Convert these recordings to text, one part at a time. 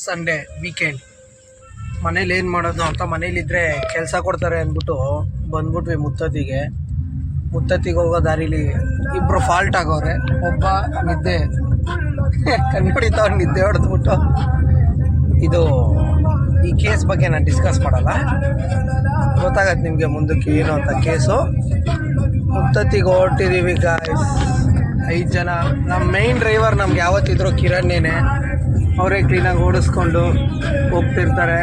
Sunday weekend ಮನೇಲಿ ಏನು ಮಾಡೋದು ಅಂತ ಮನೇಲಿದ್ದರೆ ಕೆಲಸ ಕೊಡ್ತಾರೆ ಅಂದ್ಬಿಟ್ಟು ಬಂದ್ಬಿಟ್ವಿ ಮುತ್ತತ್ತಿಗೆ ಹೋಗೋ ದಾರಿಲಿ ಇಬ್ಬರು ಫಾಲ್ಟ್ ಆಗೋರೆ. ಒಬ್ಬ ನಿದ್ದೆ ಕಣ್ಣಿಡಿತಾವ್ ನಿದ್ದೆ ಹೊಡೆದ್ಬಿಟ್ಟು. ಇದು ಈ ಕೇಸ್ ಬಗ್ಗೆ ನಾನು ಡಿಸ್ಕಸ್ ಮಾಡಲ್ಲ, ಗೊತ್ತಾಗತ್ತೆ ನಿಮಗೆ ಮುಂದಕ್ಕೆ ಏನು ಅಂತ ಕೇಸು. ಮುತ್ತತ್ತಿಗೆ ಹೊರಟಿದ್ದೀವಿ ಗಾಯ್ಸ್, 5 ಜನ. ನಮ್ಮ ಮೇಯ್ನ್ ಡ್ರೈವರ್ ನಮ್ಗೆ ಯಾವತ್ತಿದ್ರು ಕಿರಣ್ಣೇನೆ, ಅವರೇ ಕ್ಲೀನಾಗಿ ಓಡಿಸ್ಕೊಂಡು ಹೋಗ್ತಿರ್ತಾರೆ.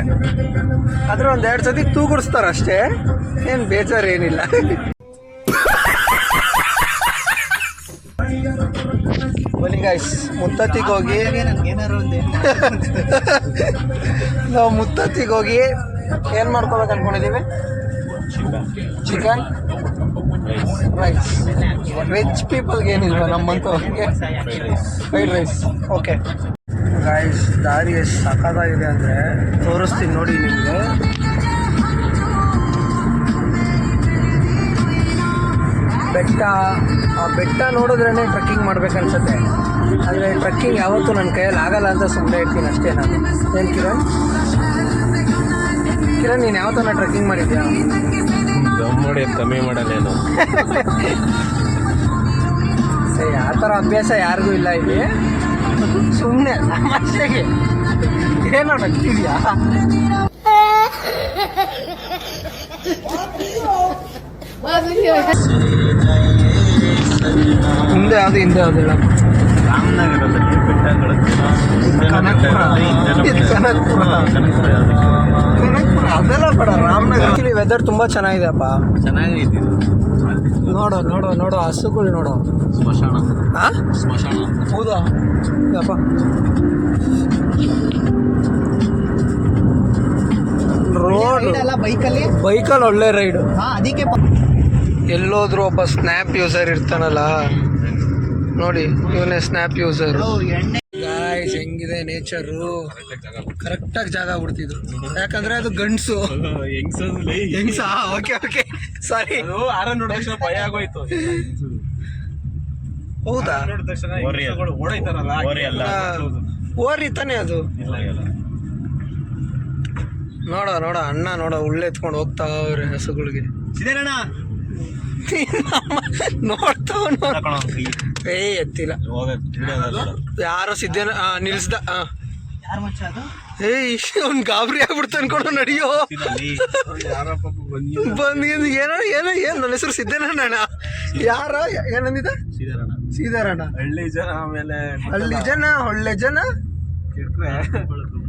ಆದರೆ 1-2 ಸತಿ ತೂಗುಡಿಸ್ತಾರೆ ಅಷ್ಟೇ, ಏನು ಬೇಜಾರು ಏನಿಲ್ಲ. ಬನ್ನಿ ಗಾಯ್ಸ್, ಮುತ್ತತ್ತಿಗೆ ಹೋಗಿ ನಾವು ಮುತ್ತತ್ತಿಗೆ ಹೋಗಿ ಏನು ಮಾಡ್ಕೋಬೇಕು ಅಂದ್ಕೊಂಡಿದ್ದೀವಿ? Chicken rice. ವೆಜ್ ಪೀಪಲ್ಗೆ ಏನಿಲ್ವ, ನಮ್ಮಂತೂ ಫ್ರೈಡ್ ರೈಸ್. ಓಕೆ ಗಾಯ್ಸ್, ದಾರಿ ಎಷ್ಟು ಸಖತ್ತಾಗಿದೆ ಅಂದರೆ ತೋರಿಸ್ತೀನಿ ನೋಡಿ ನಿಮಗೆ. ಬೆಟ್ಟ ನೋಡಿದ್ರೇ ಟ್ರೆಕ್ಕಿಂಗ್ ಮಾಡ್ಬೇಕನ್ಸುತ್ತೆ, ಆದರೆ ಟ್ರೆಕ್ಕಿಂಗ್ ಯಾವತ್ತೂ ನನ್ನ ಕೈಯಲ್ಲಿ ಆಗಲ್ಲ ಅಂತ ಸುಮ್ಮನೆ ಇರ್ತೀನಿ ಅಷ್ಟೇ ನಾನು. ಏನು ಕಿರಣ್ ನೀನು ಯಾವತ್ತೂ ಟ್ರೆಕ್ಕಿಂಗ್ ಮಾಡಿದ್ಯಾ? ಮಾಡಿ ಕಮ್ಮಿ ಮಾಡಲ್ಲೇನು ಸರಿ, ಆ ಥರ ಅಭ್ಯಾಸ ಯಾರಿಗೂ ಇಲ್ಲ ಇಲ್ಲಿ. ಸುಮ್ಮನೆ ತಮಾಷೆಗೆ ಏನೋ ನಗ್ತಿದ್ಯಾ? ಹಿಂದೆ ಯಾವುದು ಇಲ್ಲ. ರಾಮನಗರದಲ್ಲಿ ಕನಕಪುರ ಅದೆಲ್ಲ ಬೇಡ, ರಾಮನಗರ. ವೆದರ್ ತುಂಬ ಚೆನ್ನಾಗಿದೆ ಅಪ್ಪ, ಚೆನ್ನಾಗೈತಿ. ನೋಡು ಹಸುಗಳು ನೋಡು. ಸ್ಮಶಾನ ಹೌದಾ? ಯಪ್ಪ ರೋಡ್ ಬೈಕಲ್ಲಿ ಒಳ್ಳೆ ರೈಡು. ಅದಕ್ಕೆ ಎಲ್ಲೋದ್ರು ಒಬ್ಬ ಸ್ನ್ಯಾಪ್ ಯೂಸರ್ ಇರ್ತಾನಲ್ಲ ನೋಡಿ, ಇವನೇ ಸ್ನ್ಯಾಪ್ ಯೂಸರ್. ಗಾಯ್ಸ್, ಹೆಂಗಿದೆ ನೇಚರು, ಕರೆಕ್ಟಾಗಿ ಜಾಗ ಬಿಡ್ತಿದ್ರು. ಯಾಕಂದ್ರೆ ಅದು ಗಂಡ್ಸು ಹೆಂಗ್ಸ. ಓಕೆ ಸಾರಿ, ಭಯ ಆಗೋಯ್ತು. ಹೌದಾ? ಓರಿ ತಾನೆ ಅದು. ನೋಡ ಅಣ್ಣ ಉಳ್ಳೆತ್ಕೊಂಡು ಹೋಗ್ತಾ ಅವ್ರೆ ಹಸುಗಳಿಗೆ. ನೋಡ್ತಾವ ಎತ್ತಿಲ್ಲ ಯಾರೋ ಸಿದ್ದೇನ ನಿಲ್ಸ್ದ. ಅವ್ನು ಗಾಬರಿ ಆಗ್ಬಿಡ್ತು ಅನ್ಕೊಂಡು ನಡಿಯೋ ಬಂದ್. ಏನೋ ನನ್ನ ಹೆಸರು ಸಿದ್ದೇನಣ್ಣ. ಯಾರ ಏನಂದಿದ್ದ? ಸೀದಾರಣ್ಣ. ಹಳ್ಳಿ ಜನ ಆಮೇಲೆ ಒಳ್ಳೆ ಜನ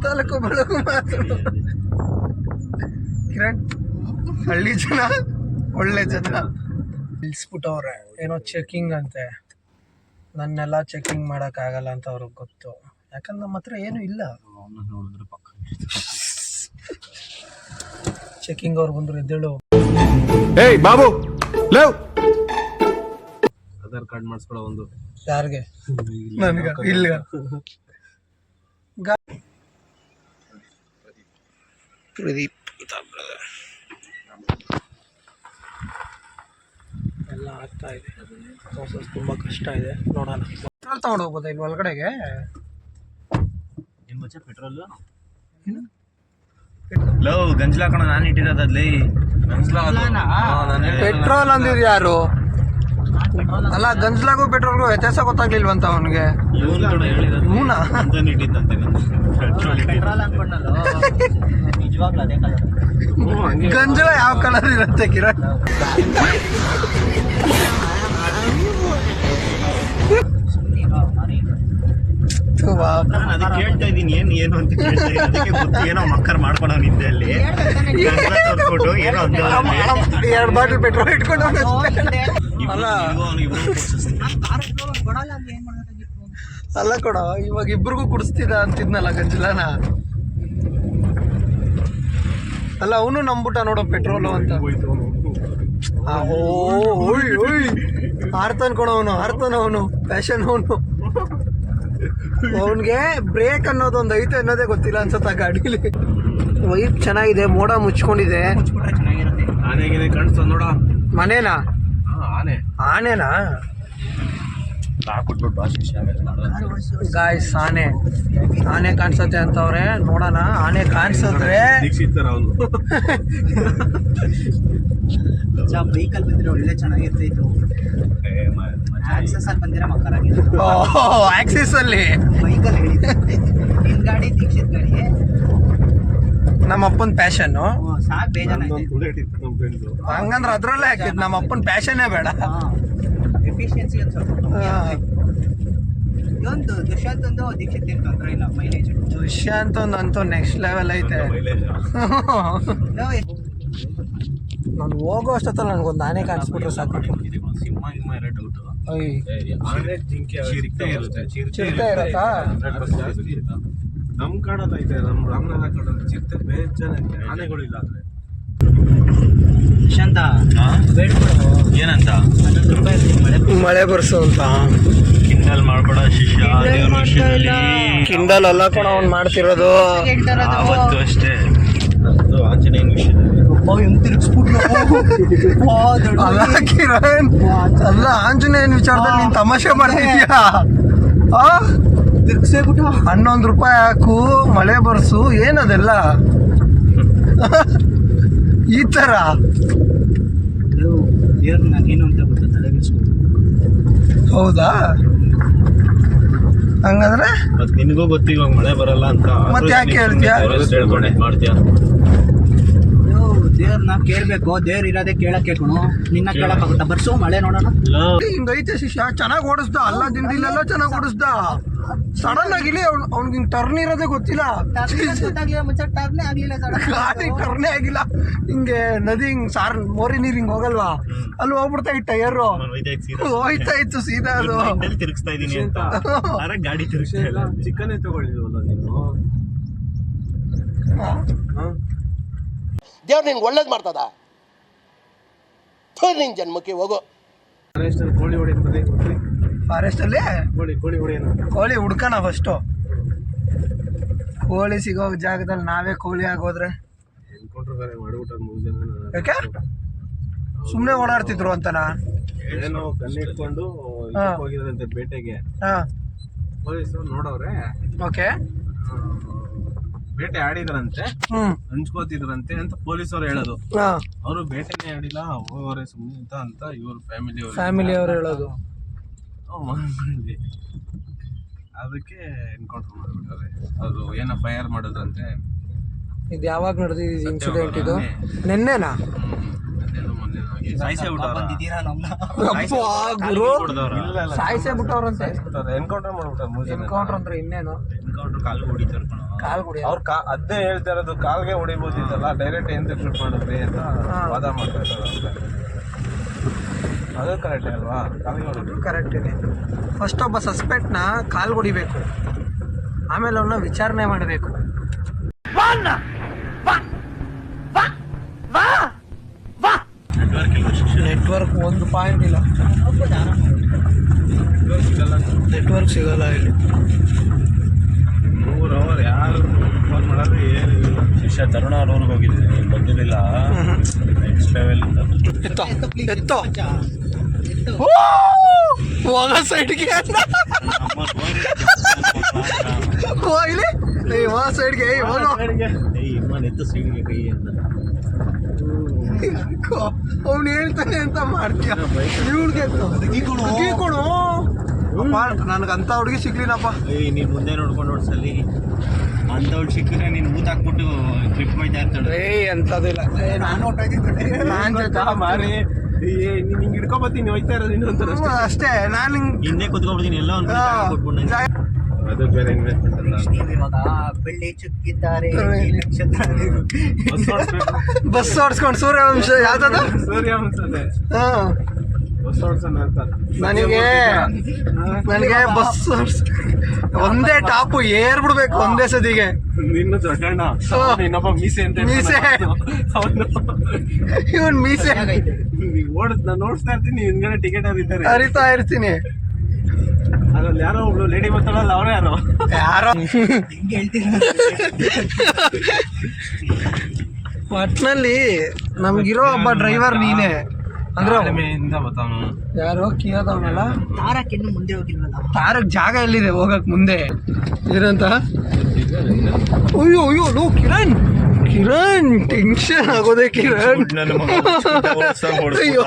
ತಲಕು ಬೆಳಕು ಮಾತು. ಕಿರಣ್, ಹಳ್ಳಿ ಜನ ಒಳ್ಳೆ ಜನ ನಿಲ್ಸ್ಬಿಟ್ಟವ್ರೆ. ಏನೋ ಚೆಕಿಂಗ್ ಅಂತೆ, ನನ್ನೆಲ್ಲ ಚೆಕಿಂಗ್ ಮಾಡೋಕ್ಕಾಗಲ್ಲ ಅಂತ ಅವ್ರಿಗೆ ಗೊತ್ತು, ಯಾಕಂದ್ರೆ ನಮ್ಮ ಹತ್ರ ಏನೂ ಇಲ್ಲ. ಚೆಕಿಂಗ್ ಅವ್ರು ಬಂದ್ರು, ಎದ್ದೇಳು. ಏಯ್ ಬಾಬು, ಆಧಾರ್ ಕಾರ್ಡ್ ಮಾಡಿಸ್ಕೊಳ್ಳೋ ಒಂದು. ಯಾರಿಗೆ? ನನಗ ಇಲ್ಲ. ಪ್ರದೀಪ್ ಎಲ್ಲ ಆಗ್ತಾ ಇದೆ, ಪ್ರೋಸೆಸ್ ತುಂಬ ಕಷ್ಟ ಇದೆ. ನೋಡೋಣ, ಪೆಟ್ರೋಲ್ ತಗೊಂಡು ಹೋಗ್ಬೋದಾ ಇಲ್ಲಿ ಒಳಗಡೆಗೆ? ಪೆಟ್ರೋಲ್ ಗಂಜಲ ಕಣ ನಾನು ಇಟ್ಟಿರೋದಲ್ಲಿ. ಪೆಟ್ರೋಲ್ ಅಂದಿದ್ ಯಾರು? ಅಲ್ಲ, ಗಂಜಲಾಗೂ ಪೆಟ್ರೋಲ್ಗೂ ವ್ಯತ್ಯಾಸ ಗೊತ್ತಾಗ್ಲಿಲ್ವಂತ ಅವನಿಗೆ. ಗಂಜಲ ಯಾವ ಕಲರ್ ಇರುತ್ತೆ ಕಿರಣ್? ಕೇಳ್ತಾ ಇದೀನಿ ಏನು ಅಂತ ಏನೋ ಮಕ್ಕರ್ ಮಾಡ್ಕೊಂಡು ನಿದ್ದೆ ಅಲ್ಲಿ. ಏನೋ 2 ಬಾಟಲ್ ಪೆಟ್ರೋಲ್ ಇಟ್ಕೊಂಡು. ಅಲ್ಲ ಕೊಡ, ಇವಾಗ ಇಬ್ರಿಗೂ ಕುಡಿಸ್ತಿದ ಅಂತಿದ್ನಲ್ಲ ಗಂಜಲನ. ಅಲ್ಲ, ಅವನು ನಂಬಿಟ್ಟ ನೋಡೋ ಪೆಟ್ರೋಲು ಅಂತ. ಆರ್ತಾನ ಅವನು ಫ್ಯಾಷನ್. ಅವನಿಗೆ ಬ್ರೇಕ್ ಅನ್ನೋದೊಂದು ಐತೆ ಅನ್ನೋದೇ ಗೊತ್ತಿಲ್ಲ ಅನ್ಸುತ್ತ ಗಾಡೀಲಿ. ವೈಪ್ ಚೆನ್ನಾಗಿದೆ, ಮೋಡ ಮುಚ್ಕೊಂಡಿದೆ. ಮನೇನಾ? ಆನೆನಾ? ಹಾಕ್ಬಿಟ್ಬಿಟ್ಟು ಭಾಷೆ ಶಿಷ್ಯ ಗಾಯ್ಸ್ ಆನೆ ಕಾಣಿಸುತ್ತೆ ಅಂತವ್ರೆ, ನೋಡೋಣ. ಆನೆ ಕಾಣಿಸಿದ್ರೆ ದೀಕ್ಷಿತರ ಅವನು ಬೈಕಲ್ಲಿ ಬಂದ್ರೆ ಒಳ್ಳೆ ಚೆನ್ನಾಗಿರ್ತಿತ್ತು. ಆಕ್ಸಸ್ ಅಲ್ಲಿ ಬಂದಿರ ಮಕ್ಕಳಾಗಿತ್ತು. ಆಕ್ಸಿಸ್ ಅಲ್ಲಿ ಬೈಕಲ್ಲಿ ನಿನ್ ಗಾಡಿ ದೀಕ್ಷಿತ್ ಗಾಡಿ ನಮ್ಮ ಅಪ್ಪನ ಪ್ಯಾಷನ್. ಸಾಕ್ ಬೇಜಾರಾಯ್ತು. ಬುಲೆಟ್ ಇತ್ತು ನಮ್ಮ ಫ್ರೆಂಡ್ದು. ಹಂಗಂದ್ರೆ ಅದ್ರಲ್ಲೇ ಹಾಕಿದ್ ನಮ್ಮ ಅಪ್ಪನ ಪ್ಯಾಷನ್ನೇ ಬೇಡ. ಎಫಿಷಿಯನ್ಸಿ ಒಂದು ಸ್ವಲ್ಪ ಇದೊಂದು ದುಷ್ಯಂತ್ ಒಂದು ದೀಕ್ಷಿತ್ ಏನು ತೊಂದರೆ ಇಲ್ಲ. ಮೈಲೇಜ್ ದುಷ್ಯಂತ್ ಅಂತೂ ನೆಕ್ಸ್ಟ್ ಲೆವೆಲ್ ಐತೆ. ಮೈಲೇಜ್ ನಾನು ಹೋಗೋ ಅಷ್ಟೊತ್ತಲ್ಲ ನನಗೊಂದು ಆನೆ ಕಾಣಿಸ್ಬಿಟ್ರೆ ಸಾಕು. ಸಿಂಹ ಗಿಂಹ ಇರೋ ಡೌಟು. ಅಯ್ಯ, ಆನೆ ಜಿಂಕೆ ಚಿರತೆ ಇರುತ್ತೆ. ಚಿರತೆ ಇರತ್ತಾ? ಜಾಸ್ತಿ ನಮ್ಮ ಕಾಡೋದೈತೆ, ನಮ್ಮ ರಾಮನಗರ ಕಾಡೋದು ಚಿರತೆ ಬೇಜಾನ್ ಐತೆ, ಆನೆಗಳಿಲ್ಲ ಅಂದ್ರೆ. ದುಷ್ಯಂತ ಏನಂತ ಮಳೆ ಬರ್ಸು ಅಂತ ಕಿಂಡಲ್ ಮಾಡ್ಬೇಡ ಶಿಷ್ಯ, ದೇವ್ರ ವಿಷಯದಲ್ಲಿ ಕಿಂಡಲ್ ಅಲ್ಲ ಕೂಡ ಅವ್ನು ಮಾಡ್ತಿರೋದು. ಅವತ್ತು ಅಷ್ಟೇ ಅದು ಆಂಜನೇಯನ ವಿಷಯದಲ್ಲಿ ಅಲ್ಲ ಕಿರಣ್, ಅಲ್ಲ ಆಂಜನೇಯನ ವಿಚಾರದಲ್ಲಿ ನೀನ್ ತಮಾಷೆ ಮಾಡ್ತಿದ್ಯಾ? ತಿರ್ಗ್ಸೇಬಿಟ್ಟು ₹11 ಹಾಕು, ಮಳೆ ಬರ್ಸು, ಏನದೆಲ್ಲ ಈ ತರ? ದೇವ್ರು ನಾನೇನು ಅಂತ ಗೊತ್ತಾ ತಲೆಗಿಸ್ಕೊಂಡು. ಹೌದಾ? ಹಂಗಂದ್ರೆ ಮತ್ ನಿನಗೂ ಗೊತ್ತು ಇವಾಗ ಮಳೆ ಬರಲ್ಲ ಅಂತ. ಮತ್ತೆ ಯಾಕೆ ಹೇಳ್ತೀಯ? ಹೇಳ್ಕೊಂಡೆ ಮಾಡ್ತೀಯ. ದೇವ್ರನ್ನ ಕೇಳ್ಬೇಕು, ದೇವ್ರ ಇರೋದೇ ಕೇಳಕ್ಕೆ ಕಣು. ನಿನ್ನ ಕೇಳಕ್ಕಾಗುತ್ತಾ? ಬರ್ಸು ಮಳೆ ನೋಡೋಣ. ಹಿಂಗೈತೆ ಶಿಷ್ಯ, ಚೆನ್ನಾಗಿ ಓಡಿಸ್ದ. ಅಲ್ಲ ದಿಂಡಿಲೆಲ್ಲ ಚೆನ್ನಾಗಿ ಓಡಿಸ್ದ. ಸಡನ್ ಆಗಿಲಿ ಅವ್ನಿಗೆ ಹಿಂಗ್ ಟರ್ನ್ ಇರೋದೇ ಗೊತ್ತಿಲ್ಲ. ಟರ್ನೇ ಆಗ್ಲಿಲ್ಲ ಗಾಡಿ ಟರ್ನೇ ಆಗಿಲ್ಲ. ಹಿಂಗೆ ನದಿ ಹಿಂಗ್ ಮೋರಿ ನೀರ್ ಹಿಂಗ್ ಹೋಗಲ್ವಾ, ಅಲ್ಲಿ ಹೋಗ್ಬಿಡ್ತಾ ಈ ಟೈರ್ ಹೋಯ್ತಾ ಇತ್ತು ಸೀದಾ. ಅದು ತಿರುಗಿಸ್ತಾ ಇದೀನಿ ಅಂತ ಗಾಡಿ ತಿರುಗಿಸ್ತಾ ಇಲ್ಲ. ಚಿಕನ್ ತಗೊಳ್ಳಿದ್ವಲ್ಲ ನೀನು. ದೇವ್ರು ನಿನ್ಗೆ ಒಳ್ಳೇದು ಮಾಡ್ತದ? ನಿನ್ ಜನ್ಮಕ್ಕೆ ಹೋಗೋ. ಕೋಳಿ ಹೊಡೆಯೋದು ಫಾರೆಸ್ಟ್ ಅಲ್ಲಿ ಕೋಳಿ ಹೊಡೆಯೋದು. ಕೋಳಿ ಹುಡ್ಕಣ ಫಸ್ಟು. ಕೋಳಿ ಸಿಗೋ ಜಾಗದಲ್ಲಿ ನಾವೇ ಕೋಳಿ ಆಗೋದ್ರೆ ಮಾಡ್ಬಿಟ್ಟಾರ 3 ಜನ. ಯಾಕೆ ಸುಮ್ನೆ ಓಡಾಡ್ತಿದ್ರು ಅಂತನಾ? ಏನೋ ಕಣ್ಣಿಟ್ಕೊಂಡು ಹೋಗಿದ್ರಂತೆ ಬೇಟೆಗೆ. ಹಾ, ಪೊಲೀಸರು ನೋಡವ್ರೆ. ಓಕೆ. ಬೇಟೆ ಆಡಿದ್ರಂತೆ, ಹಂಚ್ಕೋತಿದ್ರಂತೆ ಅಂತ ಪೊಲೀಸರು ಹೇಳೋದು. ಅವರು ಬೇಟೆನೇ ಆಡಿಲ್ಲ, ಹೋಗೋರೆ ಸುಮ್ಮನೆ ಅಂತ ಇವ್ರ ಫ್ಯಾಮಿಲಿ ಅವ್ರು ಹೇಳೋದು. ಅದಕ್ಕೆ ಎನ್ಕೌಂಟರ್ ಮಾಡ್ಬಿಟ್ಟಾರೆ. ಅದು ಏನೋ ಫೈರ್ ಮಾಡೋದಂತೆ. ಇದು ಯಾವಾಗ ನಡೆದಿದ್ದು ಇನ್ಸಿಡೆಂಟ್? ಇದು ನಿನ್ನೆನಾ? ಬಂದಿದ್ದೀರಾ ನಮ್ನ? ಸಾಯಿಸೇ ಬಿಟ್ಟವ್ರಂತೆ. ಎನ್ಕೌಂಟರ್ ಮಾಡ್ಬಿಟ್ಟಾರೆ. ಎನ್ಕೌಂಟರ್ ಅಂದ್ರೆ ಇನ್ನೇನು? ಎನ್ಕೌಂಟರ್ ಕಾಲು ಹೊಡಿತಾರೆ. ಕಾಲ್ ಕುಡಿ. ಅವ್ರು ಅದೇ ಹೇಳ್ತಾ ಇರೋದು, ಕಾಲ್ಗೆ ಹೊಡಿಬೋದಿತ್ತಲ್ಲ, ಡೈರೆಕ್ಟ್ ಎಂತ ಶೂಟ್ ಮಾಡಿದ್ರಿ ಅಂತ ವಾದ ಮಾಡ್ತಾ ಇದ್ದಾರೆ. ಅದು ಕರೆಕ್ಟೇ ಅಲ್ವಾ? ಕಾಲ್ಗೆ ಹೊಡಿದ್ರು ಕರೆಕ್ಟ್ ಇದೆ. ಫಸ್ಟ್ ಒಬ್ಬ ಸಸ್ಪೆಕ್ಟ್ನ ಕಾಲ್ ಹೊಡಿಬೇಕು, ಆಮೇಲೆ ಅವನ್ನ ವಿಚಾರಣೆ ಮಾಡಬೇಕು. ನೆಟ್ವರ್ಕ್ ಒಂದು ಪಾಯಿಂಟ್ ಇಲ್ಲ. ನೆಟ್ವರ್ಕ್ ಸಿಗಲ್ಲ ಇಲ್ಲಿ. 3 ಅವರ್ ಯಾರು ಫೋನ್ ಮಾಡೋದು ಏನು? ಶಿಷ್ಯ ತರುಣ ಅವ್ರಿಗೆ ಹೋಗಿದ್ದೀನಿ, ಬಂದಿರಲಿಲ್ಲ. ನೆಕ್ಸ್ಟ್ ಲೆವೆಲ್ ಎತ್ತೋ ಹೋಗ ಸೈಡ್ಗೆ ಹೋಗ್ಲಿ. ಸೈಡ್ಗೆ ಎತ್ತು ಸೈಡ್ಗೆ ಕೈ ಅಂತ ಅವ್ನು ಹೇಳ್ತಾನೆ ಅಂತ ಮಾಡ್ತೀಯ. ಕೊಡು ನನಗೆ ಅಂತ ಹುಡುಗಿ ಸಿಗ್ಲಿನಪ್ಪ. ನೀನ್ ಮುಂದೆ ನೋಡ್ಕೊಂಡು ನೋಡ್ಸಲ್ಲಿ ಅಂತವ್ಳು ಸಿಕ್ಕಿದ್ರೆ ನೀನ್ ಊತ ಹಾಕ್ಬಿಟ್ಟು ಟ್ರಿಪ್ ಹೋಯ್ತಾ ಇರ್ತಾಳೆ. ಅಂತದಿಲ್ಲ. ನಾನ್ ಮಾರಿ ನೀನ್ ಹಿಂಗ್ ಹಿಡ್ಕೊಬತ್ತೀನಿ, ಹೋಯ್ತಾ ಇರೋದು ಇನ್ನೊಂದು ಅಷ್ಟೇ. ನಾನು ಹಿಂದೆ ಕುತ್ಕೊಬಿಡ್ತೀನಿ ಎಲ್ಲ ಒಂದು. ಅದು ಬೇರೆ ಇನ್ವೆಸ್ಟ್ಮೆಂಟ್ ಅಲ್ಲ. ಇವಾಗ ಬೆಳ್ಳಿ ಚುಕ್ಕಿದ್ದಾರೆ ಬಸ್ ಓಡಿಸ್ಕೊಂಡು ಸೂರ್ಯವಂಶ ಯಾವ್ದದ? ಸೂರ್ಯವಂಶನೇ. ಬಸ್ ಓಡಿಸೋಣ ಅಂತ ನನಗೆ ಬಸ್ ಒಂದೇ ಟಾಪು ಏರ್ ಬಿಡ್ಬೇಕು ಒಂದೇ ಸದಿಗೆ. ನಿನ್ನ ದೊಡ್ಡಣ್ಣ ಇನ್ನೊಬ್ಬ ಮೀಸೆ ಅಂತ ಮೀಸೆ ಇವನ್ ಮೀಸೆ ನಾನು ನೋಡ್ತಾ ಇರ್ತೀನಿ, ಹಿಂದ್ಗಡೆ ಟಿಕೆಟ್ ಹರಿತಾ ಇರ್ತೀನಿ. ಅದ್ರಲ್ಲಿ ಯಾರೋ ಒಬ್ಳು ಲೇಡಿ ಬರ್ತಾಳಲ್ಲ, ಅವ್ರ ಯಾರೋ ಹಿಂಗೆ ಹೇಳ್ತೀರ. ಒಟ್ನಲ್ಲಿ ನಮ್ಗಿರೋ ಒಬ್ಬ ಡ್ರೈವರ್ ನೀನೆ. ಅಂದ್ರೆ ತಾಳ್ಮೆಯಿಂದ ಬರ್ತಾವನು. ಯಾರೋ ಕಿಯಾದವನಲ್ಲ, ತಾರಕ್ಕೆ ಇನ್ನು ಮುಂದೆ ಹೋಗಿಲ್ವಲ್ಲ. ತಾರಕ್ ಜಾಗ ಎಲ್ಲಿದೆ ಹೋಗಕ್ ಮುಂದೆ ಏನಂತ? ಅಯ್ಯೋ ಅಯ್ಯೋ ಲೋ ಕಿರಣ್, ಕಿರಣ್ ಟೆನ್ಷನ್ ಆಗೋದೆ ಕಿರಣ್. ಅಯ್ಯೋ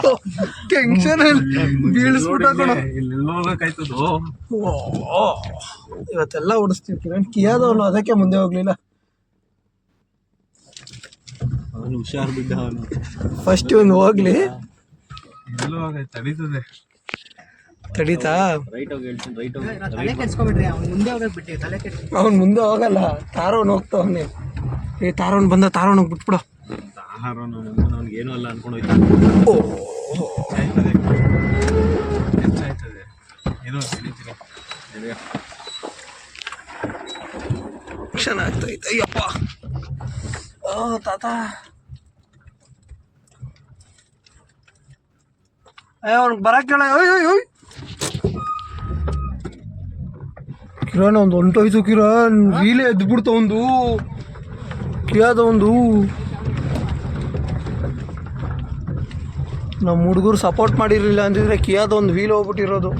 ಟೆನ್ಷನ್ ಅಲ್ಲಿ ಬೀಳಿಸ್ಬಿಟ್ಟ ಕಣ. ಹೋಗಕ್ಕಾಯ್ತದು. ಇವತ್ತೆಲ್ಲ ಓಡಿಸ್ತೀವಿ ಕಿರಣ್. ಕಿಯಾದವನು ಅದಕ್ಕೆ ಮುಂದೆ ಹೋಗ್ಲಿಲ್ಲ. ಅವನು ಹುಷಾರ್ ಬಿದ್ದ ಅವನು. ಫಸ್ಟ್ ಒಂದು ಹೋಗ್ಲಿ, ಎಲ್ಲೋ ಆಗೈತೆ ತಡೀತದೆ. ತಡೀತಾ? ತಲೆ ಕೆಡ್ಸ್ಕೊಬಿಡ್ರಿ, ಅವ್ನು ಮುಂದೆ ಹೋಗಕ್ ಬಿಟ್ಟು ತಲೆ ಕೆಡ್ಸ್ಕೊ. ಅವ್ನು ಮುಂದೆ ಹೋಗಲ್ಲ, ತಾರೋನ್ ಹೋಗ್ತಾವನೆ. ಏ ತಾರೋನ್ ಬಂದ, ತಾರೋನ್ ಬಿಟ್ಬಿಡು. ಅವ್ನಿಗೆ ಏನೂ ಅಲ್ಲ ಅನ್ಕೊಂಡು ಹೋಯ್ತಾ. ಹೆಚ್ಚಾಯ್ತದೆ ಏನೋ ತಿಳಿತೀನಿ. ಚೆನ್ನಾಗ್ತೈತೆ. ಅಯ್ಯಪ್ಪ ತಾತ, ಅವ್ನಿಗೆ ಬರಕ್ಕೆ ಹೇಳ. ಓಯ್ ಕಿರಣ್ ಒಂದು ಹೊಂಟೋಯ್ತು ಕಿರಣ್. ವೀಲೇ ಎದ್ಬಿಡ್ತು ಒಂದು ಕಿಯಾದ ಒಂದು. ನಮ್ಮ ಹುಡುಗರು ಸಪೋರ್ಟ್ ಮಾಡಿರಲಿಲ್ಲ ಅಂದಿದ್ರೆ ಕಿಯಾದ ಒಂದು ವೀಲ್ ಹೋಗ್ಬಿಟ್ಟಿರೋದು.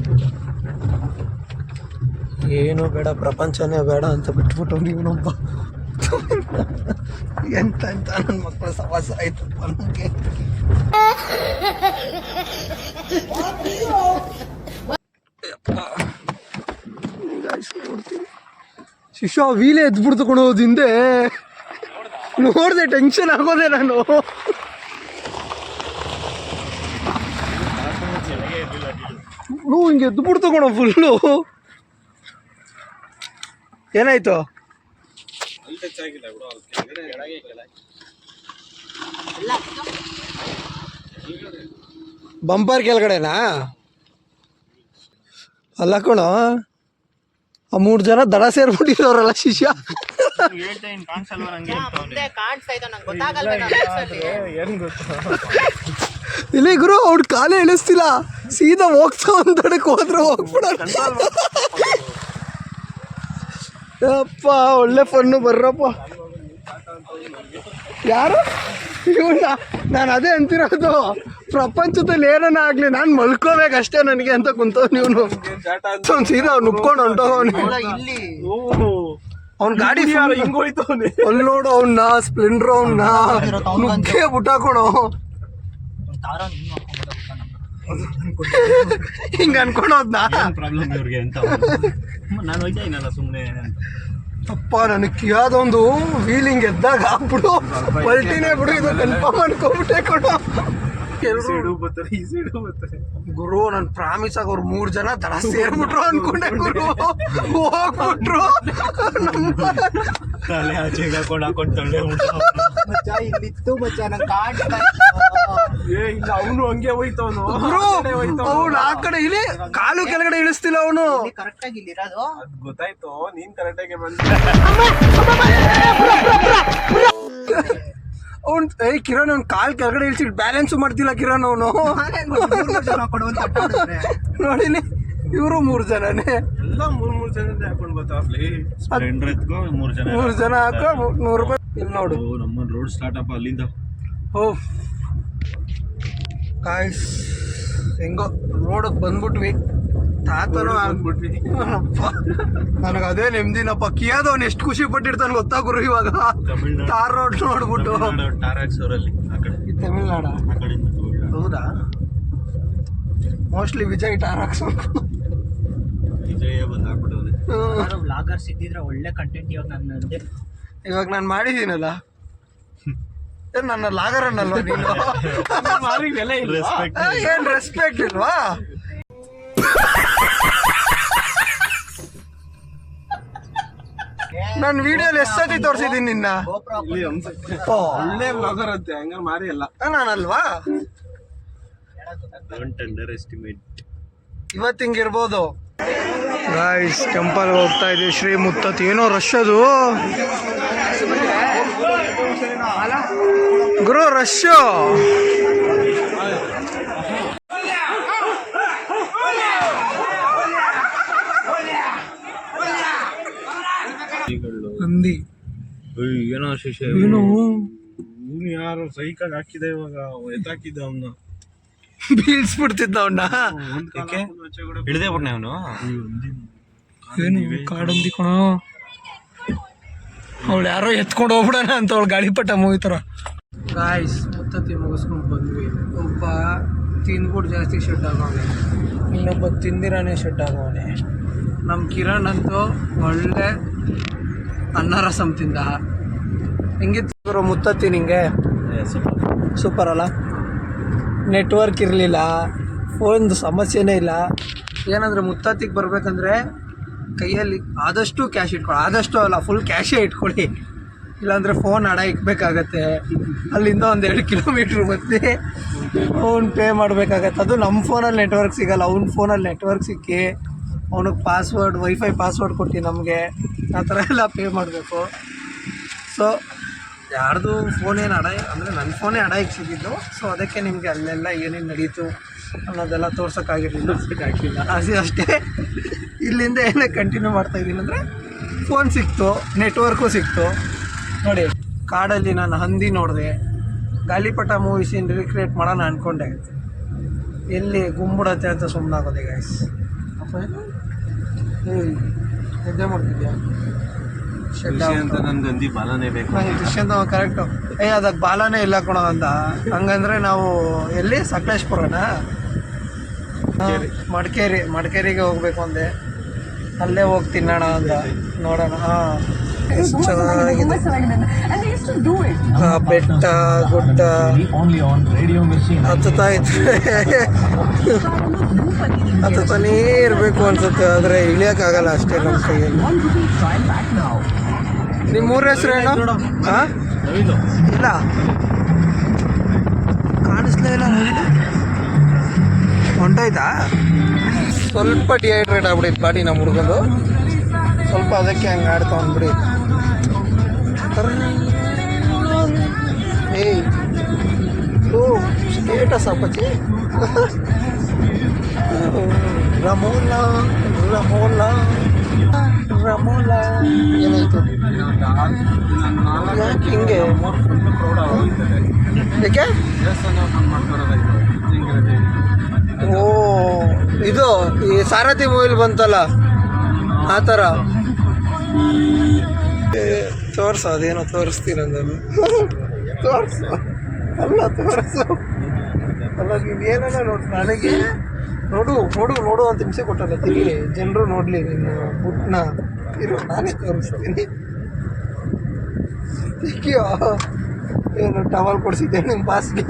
ಏನೂ ಬೇಡ, ಪ್ರಪಂಚನೇ ಬೇಡ ಅಂತ ಬಿಟ್ಬಿಟ್ಟು ಇವನೊಬ್ಬ. ಎಂತ ಎಂತ ನನ್ನ ಮಕ್ಕಳ ಸವಾಸ ಆಯ್ತಪ್ಪ ನನಗೆ. ಶಿಶು ವೀಲೇ ಎದ್ಬಿಡ್ತು ಕೊಡೋದು ಹಿಂದೆ. ನೋಡಿದೆ ಟೆನ್ಷನ್ ಆಗೋದೆ ನಾನು. ಹಿಂಗೆ ಎದ್ಬಿಡ್ತು ಕೊಡೋ ಫುಲ್ಲು. ಏನಾಯ್ತು? ಬಂಪರ್ ಕೆಳಗಡೆನಾ? ಅಲ್ಲ ಕಣೋ, ಆ 3 ಜನ ದಡ ಸೇರ್ಬಿಟ್ಟಿರೋರಲ್ಲ ಶಿಷ್ಯ. ಇಲ್ಲಿ ಗುರು ಅವ್ರ ಕಾಲೇ ಇಳಿಸ್ತಿಲ್ಲ, ಸೀದಾ ಹೋಗ್ತಾ ಒಂದ್ ದಡಕ್ಕೆ ಹೋದ್ರೆ ಹೋಗ್ಬಿಡ. ಅಪ್ಪ ಒಳ್ಳೆ ಫನ್ನು, ಬರ್ರಪ್ಪ. ಯಾರು ಇವನ್ನ? ನಾನು ಅದೇ ಅಂತಿರೋದು, ಪ್ರಪಂಚದಲ್ಲಿ ಏನನ್ನ ಆಗ್ಲಿ ನಾನು ಮಲ್ಕೋಬೇಕಷ್ಟೇ ನನಗೆ ಅಂತ ಕುಂತವ್ ನೀವನು. ಸೀದಾ ಅವ್ನು ಉಪ್ಕೊಂಡು ಹೊಂಟವನು. ಅವ್ನ ಗಾಡಿ ಹಿಂಗೋಯ್ತು. ಅಲ್ಲಿ ನೋಡು ಅವನ್ನ ಸ್ಪ್ಲೆಂಡರ್, ಅವನ್ನ ನುಗ್ಗೆ ಬಿಟ್ಟಾಕೊಣೋ. ಹಿಂಗ ಅನ್ಕೊಂಡೋದ್ನ. ಪ್ರಾಬ್ಲಮ್ ಇವ್ರಿಗೆ ಅಂತ ನಾನು ಹೋಯ್ತಾ ಇನಲ್ಲ ಸುಮ್ಮನೆ. ಅಪ್ಪ ನನಗೆ ಕಿಯಾದೊಂದು ವೀಲಿಂಗ್ ಎದ್ದಾಗ ಹಾಕ್ಬಿಡು, ಪಲ್ಟಿನೇ ಬಿಡು, ಇದು ಕನ್ಫರ್ಮ್ ಅನ್ಕೊಂಬಿಟ್ಟೆ ಕೊಡು. ಗುರು ನನ್ ಪ್ರಾಮಿಸ್ ಆಗ ಅವ್ರು 3 ಜನ ದಡ ಸೇರ್ಬಿಟ್ರು ಅನ್ಕೊಂಡೆ ಗುರು. ಹೋಗ್ಬಿಟ್ರು ತಲೆ ಆಚೆಗೆ ಹಾಕೊಂಡು ತಳ್ಳೆ ಇಲ್ಲಿತ್ತು ಮಚ್ಚ, ನಂಗೆ ಕಾಣ್ತಾ ಇಲ್ಲ. ಅವನು ಹಂಗೆ ಹೋಯ್ತವನು ಗುರು. ಅವ್ನು ಆ ಕಡೆ ಇಲ್ಲಿ ಕಾಲು ಕೆಳಗಡೆ ಇಳಿಸ್ತಿಲ್ಲ ಅವನು. ಕರೆಕ್ಟ್ ಆಗಿ ಇಲ್ಲಿರೋದು. ಅದ್ ಗೊತ್ತಾಯ್ತು, ನೀನ್ ಕರೆಕ್ಟಾಗಿ ಬಂದ. ಅವ್ನು ಕಿರಣ್ ಅವ್ನು ಕಾಲ್ ಕೆಳಗಡೆ ಇಳಿಸಿಟ್ಟು ಬ್ಯಾಲೆನ್ಸು ಮಾಡ್ತಿಲ್ಲ ಕಿರಣ್ ಅವನು. ನೋಡಿಲಿ ಇವರು 3 ಜನನೇ, ಎಲ್ಲ 3 ಜನ ಹಾಕೊಂಡು ಬರ್ತಾವ್ಲಿ. ಸ್ಪ್ಲೆಂಡರ್ ಎತ್ಕೋ 3 ಜನ ಹಾಕೋ $100. ಇಲ್ಲಿ ನೋಡು ನಮ್ಮ ರೋಡ್ ಸ್ಟಾರ್ಟ್ ಅಪ್ಪ ಅಲ್ಲಿಂದ. ಓ ಕಾಯ್ಸ್, ಹೆಂಗೋ ರೋಡಕ್ಕೆ ಬಂದ್ಬಿಟ್ವಿ. ತಾತನೂ ಆಗ್ಬಿಟ್ವಿ. ನನಗೆ ಅದೇ ನೆಮ್ಮದಿನಪ್ಪ. ಕಿಯಾದವನು ಎಷ್ಟು ಖುಷಿ ಪಟ್ಟಿರ್ತಾನೆ ಗೊತ್ತಾ ಗುರು ಇವಾಗ ತಾರ್ ರೋಡ್ ನೋಡ್ಬಿಟ್ಟು. ತಮಿಳ್ನಾಡ? ಹೌದಾ? ಮೋಸ್ಟ್ಲಿ ವಿಜಯ್ ಟಾರಾಕ್ಸ್. ವ್ಲಾಗರ್ಸ್ ಇದ್ದಿದ್ರೆ ಒಳ್ಳೆ ಕಂಟೆಂಟ್. ಇವಾಗ ನಾನು ಮಾಡಿದ್ದೀನಲ್ಲ, ನನ್ನ ಲಾಗರ್ ಅನ್ನಲ್ವಾ ನೀನು? ಏನ್ ರೆಸ್ಪೆಕ್ಟ್ ಇಲ್ವಾ? ನಾನು ವಿಡಿಯೋಲಿ ಎಷ್ಟು ಸತಿ ತೋರಿಸಿದ್ದೀನಿ ನಿನ್ನ. ಒಳ್ಳೆ ಬ್ಲಾಗರ್ ಅಂತೆ, ಹಂಗ ಮಾರಿ ಅಲ್ಲ ನಾನಲ್ವಾ? ಇವತ್ತು ಹಿಂಗಿರ್ಬೋದು. ಗಾಯ್ಸ್ ಟೆಂಪಲ್ ಹೋಗ್ತಾ ಇದೀವಿ, ಶ್ರೀ ಮುತ್ತತ್ತಿ. ಏನೋ ರಶ್ ಅದು ಗುರು, ರಶ್ಶು. ನಂದಿ ಏನೋ ಶಿಷ್ಯ, ಏನು ಯಾರು ಸೈಕಾಗಿ ಹಾಕಿದೆ ಇವಾಗ ಎತ್ತಾಕಿದ್ದ ಅವನ್ನ. ಬೀಳ್ಸ್ಬಿಡ್ತಿದ್ದ ಅವನ್ನ. ಹಿಡಿದೇ ಬಿಡ್ನೆ ಅವನು. ಏನು ಕಾಡಂದಿ ಕಣ, ಅವಳು ಯಾರೋ ಎತ್ಕೊಂಡು ಹೋಗ್ಬಿಡೋಣ ಅಂತ ಅವಳು ಗಾಳಿಪಟ ಮುಗಿತಾರ. ಗಾಯ್ಸ್ ಮುತ್ತತ್ತಿ ಮುಗಿಸ್ಕೊಂಡು ಬಂದ್ವಿ. ಒಬ್ಬ ತಿಂದ್ಬಿಟ್ಟು ಜಾಸ್ತಿ ಶೆಡ್ ಆಗೋನೆ, ಇನ್ನೊಬ್ಬ ತಿಂದಿರಾನೇ ಶೆಡ್ ಆಗೋನೆ. ನಮ್ಮ ಕಿರಣ್ ಅಂತೂ ಒಳ್ಳೆ ಅನ್ನ ರಸಮ್ ತಿಂದ. ಹೆಂಗಿತ್ತು ಮುತ್ತತ್ತಿ ನಿಂಗೆ? ಸೂಪರ್ ಅಲ್ಲ. ನೆಟ್ವರ್ಕ್ ಇರಲಿಲ್ಲ, ಒಂದು ಸಮಸ್ಯೆನೇ ಇಲ್ಲ. ಏನಂದರೆ ಮುತ್ತತ್ತಿಗೆ ಬರಬೇಕಂದ್ರೆ ಕೈಯಲ್ಲಿ ಆದಷ್ಟು ಕ್ಯಾಶ್ ಇಟ್ಕೊಳ್ಳಿ, ಆದಷ್ಟು ಅಲ್ಲ ಫುಲ್ ಕ್ಯಾಶೇ ಇಟ್ಕೊಳ್ಳಿ, ಇಲ್ಲಾಂದರೆ ಫೋನ್ ಅಡ ಇಕ್ಬೇಕಾಗತ್ತೆ. ಅಲ್ಲಿಂದ 1-2 ಕಿಲೋಮೀಟ್ರ್ ಮತ್ತೆ ಫೋನ್ ಪೇ ಮಾಡಬೇಕಾಗತ್ತೆ. ಅದು ನಮ್ಮ ಫೋನಲ್ಲಿ ನೆಟ್ವರ್ಕ್ ಸಿಗೋಲ್ಲ, ಅವ್ನ ಫೋನಲ್ಲಿ ನೆಟ್ವರ್ಕ್ ಸಿಕ್ಕಿ ಅವನಿಗೆ ಪಾಸ್ವರ್ಡ್, ವೈಫೈ ಪಾಸ್ವರ್ಡ್ ಕೊಟ್ಟು ನಮಗೆ ಆ ಥರ ಎಲ್ಲ ಪೇ ಮಾಡಬೇಕು. ಸೊ ಯಾರ್ದು ಫೋನ್ ಏನು ಅಡ ಅಂದರೆ ನನ್ನ ಫೋನೇ ಅಡ ಸಿಕ್ಕಿದ್ದು. ಸೊ ಅದಕ್ಕೆ ನಿಮಗೆ ಅಲ್ಲೆಲ್ಲ ಏನೇನು ನಡೀತು ಅನ್ನೋದೆಲ್ಲ ತೋರ್ಸೋಕ್ಕಾಗಿರಲಿಲ್ಲ, ಅಷ್ಟೇ. ಇಲ್ಲಿಂದ ಏನೇ ಕಂಟಿನ್ಯೂ ಮಾಡ್ತಾಯಿದ್ದೀನಿ ಅಂದರೆ ಫೋನ್ ಸಿಕ್ತು, ನೆಟ್ವರ್ಕು ಸಿಕ್ತು. ನೋಡಿ ಕಾಡಲ್ಲಿ ನಾನು ಹಂದಿ ನೋಡಿದೆ, ಗಾಳಿಪಟ ಮೂವೀಸಿನ ರೀಕ್ರಿಯೇಟ್ ಮಾಡೋಣ ಅಂದ್ಕೊಂಡೆ, ಎಲ್ಲಿ ಗುಂಬಿಡತ್ತೆ ಅಂತ ಸುಮ್ಮನಾಗೋದೆ ಗೈಸ್. ಅಪ್ಪ ನಿದ್ದೆ ಮಾಡ್ತಿದ್ಯಾ? ಅಂತ ನನ್ಗೆ ಗಂದಿ ಬಾಲನೇ ಬೇಕು. ದುಷ್ಯಂತ ಕರೆಕ್ಟು. ಅದಕ್ಕೆ ಬಾಲನೇ ಇಲ್ಲ ಕೊಡೋ ಅಂತ. ಹಂಗಂದ್ರೆ ನಾವು ಎಲ್ಲಿ ಸಕಲೇಶ್ಪುರನಾ? ಮಡಿಕೇರಿಗೆ ಹೋಗ್ಬೇಕು ಅಂದೆ, ಅಲ್ಲೇ ಹೋಗಿ ತಿನ್ನೋಣ ಅಂತ. ನೋಡೋಣ. ಎಷ್ಟು ಚೆನ್ನಾಗಿದೆ ಬೆಟ್ಟ ಗುಡ್ಡ ಹತ್ತುತ್ತಾ ಇದ್ರೆ ಹತ್ತುತ್ತಾನೇ ಇರಬೇಕು ಅನ್ಸುತ್ತೆ, ಆದರೆ ಇಳಿಯೋಕ್ಕಾಗಲ್ಲ ಅಷ್ಟೇ ನಮ್ಮ ಕೈಯಲ್ಲಿ. ನಿಮ್ಮೂರ ಹೆಸರೇನು? ಹಾಂ ಇಲ್ಲ ಕಾಣಿಸ್ಲೇ ಇಲ್ಲ. ಹೊಂಟೋಯ್ತಾ? ಸ್ವಲ್ಪ ಡಿಹೈಡ್ರೇಟ್ ಆಗ್ಬಿಟ್ಟಿತ್ತು ಬಾಡಿ ನಮ್ಮ ಹುಡುಗಂದು, ಸ್ವಲ್ಪ ಅದಕ್ಕೆ ಹಂಗೆ ಆಡ್ತಾ ಅಂದ್ಬಿಡಿ. ಏಯ್ ಸ್ಟೇಟಸ್ ಅಪ್ಪಚ್ಚಿ. ರಮೋಲ ರಮೋಲ ರಮೋಲ ಏನಾಯ್ತು? ಯಾಕೆ ಹಿಂಗೆ? ಯಾಕೆ? ಓ ಇದು ಈ ಸಾರಥಿ ಮೂವಿಲಿ ಬಂತಲ್ಲ ಆ ಥರ ತೋರ್ಸು. ಅದೇನೋ ತೋರಿಸ್ತೀನಿ ಅಂದನು. ತೋರಿಸು ಅಲ್ಲ, ತೋರಿಸು ಅಲ್ಲ. ನೀವೇನ ನೋಡಿ ನನಗೆ ನೋಡು ನೋಡು ನೋಡು ಅಂತ ಹಿಂಸೆ ಕೊಟ್ಟಲ್ಲ. ತಿರುಗಿ ಜನರು ನೋಡಲಿ ನೀನು ಪುಟ್ನ ಇರು, ನಾನೇ ತೋರಿಸ್ತೀನಿ. ತಿಕ್ಕಿಯೋ ಏನು ಟವಲ್ ಕೊಡಿಸಿದ್ದೆ ನಿಮ್ಮ ಬಾಸ್ಗೆ?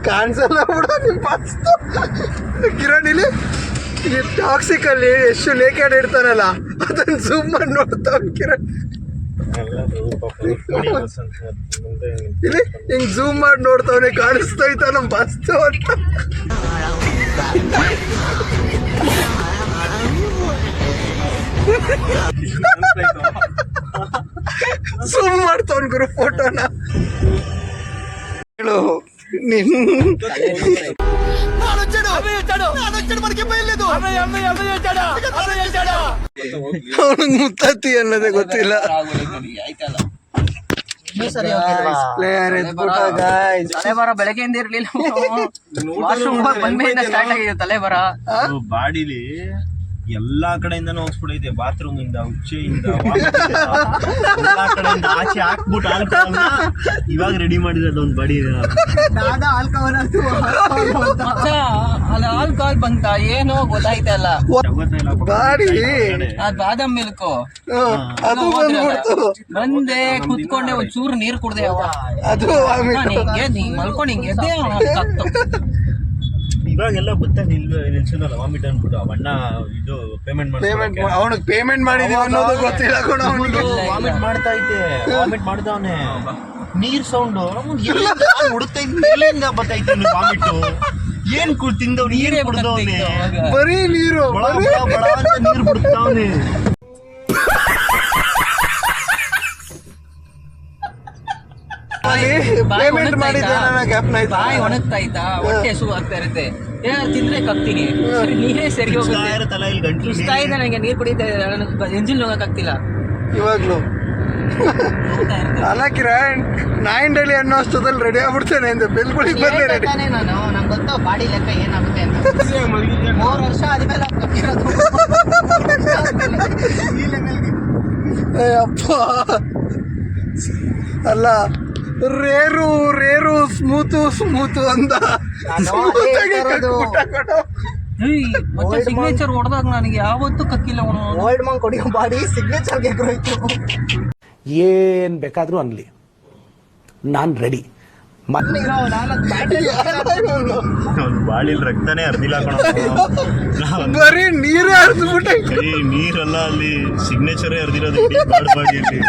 ಕಾಣಿಸಲ್ಲ ಬಿಡು ನಿಮ್ಮ ಬಾಸ್ತು. ಕಿರಣಿಲಿ ಈ ಟಾಕ್ಸಿಕಲ್ಲಿ ಎಷ್ಟು ಲೇಖಾಡ್ ಇಡ್ತಾನಲ್ಲ ಅದನ್ನು ಝೂಮ್ ಮಾಡಿ ನೋಡ್ತಾವ ಕಿರಣ್. ಇಲ್ಲಿ ಹಿಂಗ್ ಝೂಮ್ ಮಾಡಿ ನೋಡ್ತಾವನೆ, ಕಾಣಿಸ್ತೈತ ನಮ್ಮ ಬಾಸ್ತು ಅಂತ. ಝೂಮ್ ಮಾಡ್ತಾವನ್ ಗುರು ಫೋಟೋನ. ಹೇಳು ಅವನಿಗೆ ಮುತ್ತತ್ತಿ ಅನ್ನೋದೇ ಗೊತ್ತಿಲ್ಲ. ತಲೆಬರ ಬೆಳಗ್ಗೆಯಿಂದ ಇರ್ಲಿಲ್ಲ, ವಾಶ್ರೂಮ್ ಬಂದ್ಮೇಲೆ ಸ್ಟಾರ್ಟ್ ಆಗಿದೆ ತಲೆಬರ. ಬಾಡಿಲಿ ಎಲ್ಲಾ ಕಡೆಯಿಂದನೂ ಹೋಗ್ಸ್ಬಿಡೈತೆ, ಬಾತ್ರೂಮ್ ಇಂದ, ಉಚ್ಚೆಯಿಂದ, ಎಲ್ಲಾ ಕಡೆಯಿಂದ ಆಚೆ ಹಾಕ್ಬಿಟ್ಟು ಆಲ್ಕೋಹಾಲ್ನ ಇವಾಗ ರೆಡಿ ಮಾಡಿರೋದು ಒಂದು ಬಾಡಿ. ಅದು ಆಲ್ಕೋಹಾಲ್ ಬಂತ ಏನೋ ಗೊತ್ತಾಯ್ತಲ್ಲ. ಬಾಡಿ ಅದ್ ಬಾದಾಮ್ ಮಿಲ್ಕು ಅದು ಬಂದ್ಬಿಡ್ತು. ಬಂದೆ ಕುತ್ಕೊಂಡೆ, ಒಂದ್ ಚೂರು ನೀರ್ ಕುಡ್ದೆ. ಅದು ಹಿಂಗೆ ಮಲ್ಕೊಂಡು ಹಿಂಗೆ ಎದ್ದೆ ಇವಾಗೆಲ್ಲ ಗೊತ್ತ ನಿಲ್ಸೋದಲ್ಲ ವಾಮಿಟ್ ಅನ್ಬಿಟ್ಟು ಅವಣ್ಣ ಇದು ಪೇಮೆಂಟ್ ಅವನಿಗೆ ಪೇಮೆಂಟ್ ಮಾಡಿದೀವಿ ಅನ್ನೋದು ಗೊತ್ತಿಲ್ಲ ಕೂಡ. ಅವನಿಗೆ ವಾಮಿಟ್ ಮಾಡ್ತಾ ಐತೆ, ವಾಮಿಟ್ ಮಾಡ್ದವನೆ. ನೀರ್ ಸೌಂಡು ಹುಡುಕ್ತಾ ಇಲ್ಲಿಂದ ಬರ್ತೈತೆ ವಾಮಿಟ್. ಏನ್ ತಿಂದವ್ ನೀರೇ ಬಿಡ್ದವನೆ, ಬರೀ ನೀರು ನೀರ್ ಬಿಡ್ತಾವನೆ. ಪೇಮೆಂಟ್ ಮಾಡಿದ್ದೆ ಬಾಯಿ ಒಣಗ್ತಾ ಇತ್ತಾ, ಹೊಟ್ಟೆ ಹಸು ಆಗ್ತಾ ಇರುತ್ತೆ, ಏನಾದ್ರು ತಿಂದ್ರೆ ಕಕ್ತೀನಿ. ನೀರೇ ಸರಿ ಹೋಗುತ್ತೆ. ಸುಸ್ತಾ ಇದೆ ನನಗೆ, ನೀರ್ ಕುಡಿತಾ ಇದೆ, ಎಂಜಿನ್ ಹೋಗಕ್ ಆಗ್ತಿಲ್ಲ ಇವಾಗ್ಲೂ. ಅಲ್ಲ ಕಿರಣ್, ನಾಯಿಂಡಲ್ಲಿ ಅನ್ನೋ ಅಷ್ಟೊತ್ತಲ್ಲಿ ರೆಡಿ ಆಗ್ಬಿಡ್ತೇನೆ ಅಂತ ಬೆಲ್ಗಳಿಗೆ ಬಂದೆ ರೆಡಿ. ನಾನು ನಂಗೆ ಗೊತ್ತು ಬಾಡಿ ಲೆಕ್ಕ ಏನಾಗುತ್ತೆ ಅಂತ. 3 ವರ್ಷ ಆದ್ಮೇಲೆ ಕಟ್ಟಿರೋದು. ಅಪ್ಪ ಅಲ್ಲ, ರೇರು ಸ್ಮೂತು ಅಂತ ಮತ್ತೆ ಸಿಗ್ನೇಚರ್ ಹೊಡೆದಾಗ ನನಗೆ ಯಾವತ್ತೂ ಕಕ್ಕಿಲ್ಲ. ಓಲ್ಡ್ ಮಂಕ್ ಹೊಡಿಯೋ ಬಾಡಿ ಸಿಗ್ನೇಚರ್ಗೆ ಹೋಯ್ತು. ಏನ್ ಬೇಕಾದ್ರೂ ಅನ್ಲಿ, ನಾನ್ ರೆಡಿ. ಅವ್ನು ಬಾಳಿಲ್ ರಕ್ತನೇ ಹರಿದಿಲ್ಲ ಕಣ. ಬರೀ ನೀರೇ ಹರಿದ್ಬಿಟ್ಟೆ. ನೀರಲ್ಲ, ಅಲ್ಲಿ ಸಿಗ್ನೇಚರೇ ಹರಿದಿರೋದು ಬಾಡಿಯಲ್ಲಿ.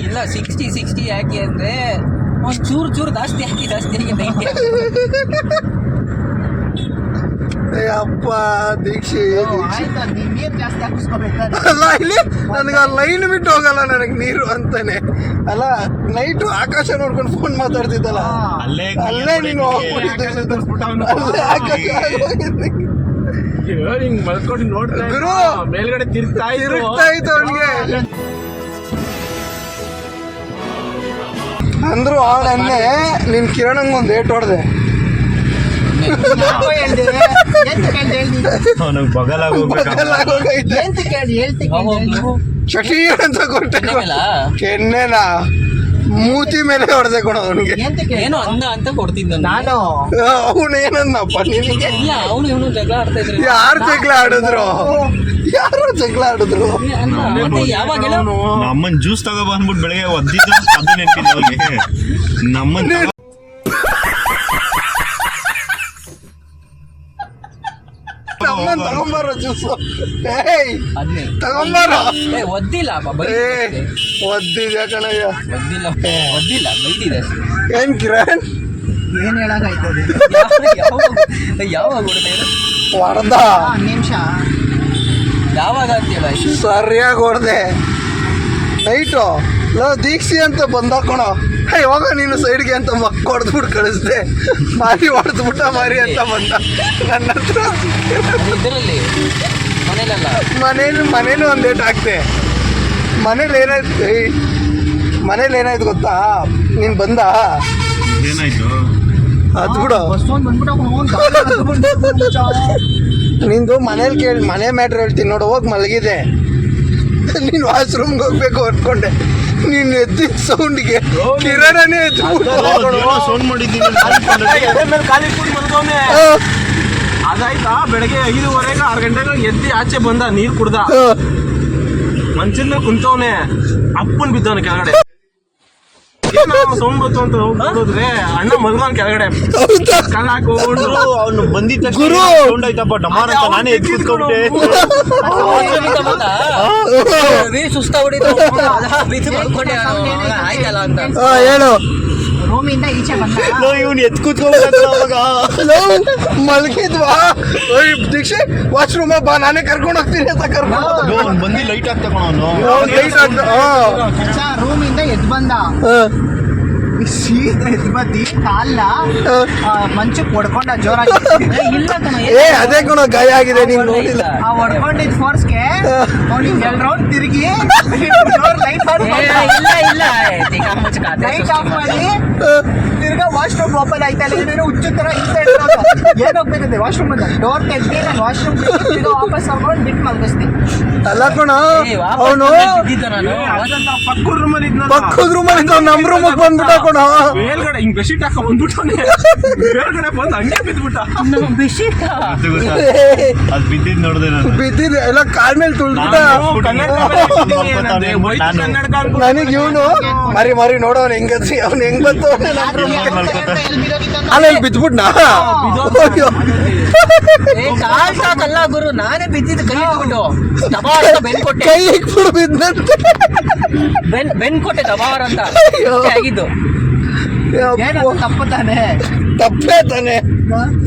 ಇಲ್ಲ 60 ಯಾಕೆ ಅಂದ್ರೆ ಒಂದ್ ಚೂರು ಜಾಸ್ತಿ ಹಾಕಿ 90 ಅಪ್ಪ ದೀಕ್ಷೆ ನೀರ್ ಜಾಸ್ತಿ ಹಾಕಿಸ್ಕೋಬೇಕಾದ್ರೆ ಅಲ್ಲ, ಇಲ್ಲಿ ನನಗೆ ಆ ಲೈನ್ ಬಿಟ್ಟು ಹೋಗಲ್ಲ ನನಗೆ ನೀರು ಅಂತಾನೆ. ಅಲ್ಲ, ನೈಟು ಆಕಾಶ ನೋಡ್ಕೊಂಡು ಫೋನ್ ಮಾತಾಡ್ತಿದ್ದಲ್ಲ, ಅಲ್ಲೇ ನೀನು ಹೋಗ್ಬಿಟ್ಟಿದ್ದೆ. ಗುರು ಮೇಲ್ಗಡೆ ತಿರುಗ್ತಾ ಇತ್ತು ಅವನಿಗೆ. ಅಂದ್ರು ಅವಳನ್ನೇ ನಿನ್ ಕಿರಣಂಗ್ ಒಂದ್ ಏಟ್ ಹೊಡ್ದೆ. ಅವನಿಗೆ ಬಗಲಾಗೋಗ್ಬೇಕು. ಚಟಿ ಅಂತ ಕೊಟ್ಟೆ, ಕೆನ್ನೆನ ಮೂತಿ ಮೇಲೆ ಹೊಡೆದೆ ಕೊಡ ಅವನಿಗೆ. ಏನೋ ಅಂದ ಅಂತ ಕೊಡ್ತಿದ್ದ ನಾನು. ಅವನೇನನ್ನಪ್ಪ ನಿನಗೆ? ಇಲ್ಲ, ಅವನು ಇವನು ಜಗಳ ಆಡ್ತಾ ಇದ್ರು. ಯಾರು ಜಗಳ ಆಡಿದ್ರು? ಯಾವಾಗ ನಮ್ಮನ್ ಜ್ಯೂಸ್ ತಗೋ ಬಂದ್ಬಿಟ್ಟು ಬೆಳಗ್ಗೆ ಒದ್ದಿದ್ದು ಅದು ನೆನಪಿಲ್ಲ ಅವ್ರಿಗೆ. ನಮ್ಮನ್ ತಗೊಂಬಾರ ಜ್ಯೂಸು, ಅದ್ನೇ ತಗೊಂಬಾರ. ಒದ್ದಿಲ್ಲ ಒದ್ದಿದ್ಯಾ ಕಣಯ್ಯ? ಒದ್ದಿಲ್ಲ ಬೈದಿದೆ. ಏನ್ ಕಿರಣ್ ಏನ್ ಹೇಳಂಗಾಯ್ತದೆ? ಯಾವಾಗ ಹೊಡ್ದ? ನಿಮಿಷ ಯಾವಾಗ ಅಂತೀವ? ಸರಿಯಾಗಿ ಹೊಡ್ದೆ ನೈಟು. ದೀಕ್ಷಿ ಅಂತ ಬಂದ ಕಣೋ, ಇವಾಗ ನೀನು ಸೈಡ್ಗೆ ಅಂತ ಮಕ್ಕ ಹೊಡೆದ್ಬಿಟ್ಟು ಕಳಿಸ್ದೆ. ಮಾರಿ ಹೊಡೆದ್ಬಿಟ್ಟ ಮಾರಿ ಅಂತ ಬಂದ ನನ್ನ ಹತ್ರ. ಇದರಲ್ಲಿ ಮನೇನು ಒಂದು ಏಟ್ ಹಾಕ್ತೆ. ಮನೇಲಿ ಏನಾಯ್ತು ಗೊತ್ತಾ? ನೀನು ಬಂದ ಏನಾಯ್ತು? ಅದು ಬಿಡು, ನಿಂದು ಮನೇಲಿ ಕೇಳಿ ಮನೆ ಮ್ಯಾಟ್ರ್ ಹೇಳ್ತೀನಿ ನೋಡು. ಹೋಗಿ ಮಲಗಿದೆ, ನೀನು ವಾಶ್ರೂಮ್ಗೆ ಹೋಗ್ಬೇಕು ಅಂದ್ಕೊಂಡೆ. ನೀನು ಎದ್ದಿದ್ದ ಸೌಂಡ್ಗೆ ಕಿರಣನೇ ಸೌಂಡ್ ಮಾಡಿದ್ದೀನಿ. ಅದಾಯ್ತಾ, ಬೆಳಗ್ಗೆ 5:15 6 ಗಂಟೆಗೆ ಎದ್ದಿ ಆಚೆ ಬಂದ, ನೀರ್ ಕುಡ್ದ, ಮಂಚದ ಮೇಲೆ ಕುಂತವನೆ, ಅಪ್ಪನ್ ಬಿದ್ದವನ ಕೆಳಗಡೆ. ಸೌಂಡ್ ಬಂತು ಅಂತ ನೋಡಿದ್ರೆ ಅಣ್ಣ ಮಲ್ಗವನ್ ಕೆಳಗಡೆ ಕಲ್ಲ ಹಾಕೊಂಡು. ಅವನು ಬಂದಿದ್ದ ಸೌಂಡ್ ಆಯ್ತಪ್ಪ ಡಮಾರ್ ಅಂತ ನಾನೇ ಎದ್ದು ಕೂತ್ಕೊಂಡೆ. ಸುಸ್ತ ಹೊಡಿತು ಆಯ್ತಲ್ಲ ಅಂತ ಹೇಳು. ರೂಮಿಂದ ಈಚೆ ಬಂದ ಇವ್ನು ಎದ್ದು ಕೂತ್ಕೊಂಡ ಮಲಗಿದ್ವಾ? ದೀಕ್ಷೆ ವಾಶ್ರೂಮ್ ಬಾ, ನಾನೇ ಕರ್ಕೊಂಡು ಹೋಗ್ತೀನಿ ಅಂತ ಕರ್ಕೊಂಡು ಬಂದು ಲೈಟ್ ಆಗ್ತಾ ಲೈಟ್ ಆಗ್ತಾ ರೂಮಿಂದ ಎದ್ದು ಬಂದ. ಸೀದಾ ಎದ್ದು ಬಂದು ಕಾಲ ಮಂಚಕ್ಕೆ ಹೊಡ್ಕೊಂಡ ಜೋರಾಗಿ. ಇಲ್ಲ ಅದೇ ಕಣ ಗಾಯ ಆಗಿದೆ, ನೀನು ನೋಡಿಲ್ಲ. ಆ ಹೊಡ್ಕೊಂಡಿದ್ ಫೋರ್ಸ್ಗೆ ಅವ್ನಿಗೆ 2 ರೌಂಡ್ ತಿರುಗಿ ಲೈಟ್ ಆಫ್ ಮಾಡಿ ತಿರ್ಗಾ ವಾಶ್ರೂಮ್ ಓಪನ್ ಆಯ್ತಲ್ಲ. ಏನೇನೋ ಹುಚ್ಚು ತರ ಏನ್ ಹೋಗ್ಬೇಕಂತೆ ವಾಶ್ರೂಮ್ ಅಂತ ಡೋರ್ ತೆಗ್ದಿ ನಾನು ವಾಶ್ರೂಮ್ ತಿರ್ಗಾ ವಾಪಸ್ ಹಾಕೊಂಡು ಬಿಟ್ಟು ಮಲ್ಗಿಸ್ತೀನಿ. ಅಲ್ಲ ಕಣ, ಅವನು ಪಕ್ಕದ ರೂಮಲ್ಲಿ ಪಕ್ಕದ ರೂಮಲ್ಲಿ ನಮ್ ರೂಮಿಗೆ ಬಂದ್ಬಿಟ್ಟ ಕಣ. ಮೇಲ್ಗಡೆ ಹಿಂಗ್ ಬೆಡ್ಶೀಟ್ ಹಾಕ ಬಂದ್ಬಿಟ್ಟವನೆ, ಮೇಲ್ಗಡೆ ಬಂದು ಹಂಗೆ ಬಿದ್ಬಿಟ್ಟ. ಅದು ಬಿದ್ದಿದ್ ನೋಡಿದೆ ನಾನು. ಬಿದ್ದಿದೆ ಎಲ್ಲ ಕಾಲ್ ಮೇಲೆ ತುಳ್ಬಿಟ್ಟ. ನನಗೆ ಇವನು ಮರಿ ನೋಡೋನ್ ಹೆಂಗದ್ರಿ, ಅವ್ನು ಹೆಂಗ್ ಬಂತು ಅಲ್ಲ ಬಿದ್ಬಿಟ್ನಾ? ಅಲ್ಲ ಗುರು, ನಾನೇ ಬಿದ್ದಿದ್ದು ಕೈ ಇಟ್ಬಿಟ್ಟು ಬೆನ್ ಕೊಟ್ಟೆ. ಕೈ ಇಟ್ಬಿಟ್ಟು ಬಿದ್ದಂತೆ ಬೆನ್ ಕೊಟ್ಟೆ ದಬಾರ್ ಅಂತ ಆಗಿದ್ದು. ತಪ್ಪು ತಾನೆ, ತಪ್ಪೇ ತಾನೆ.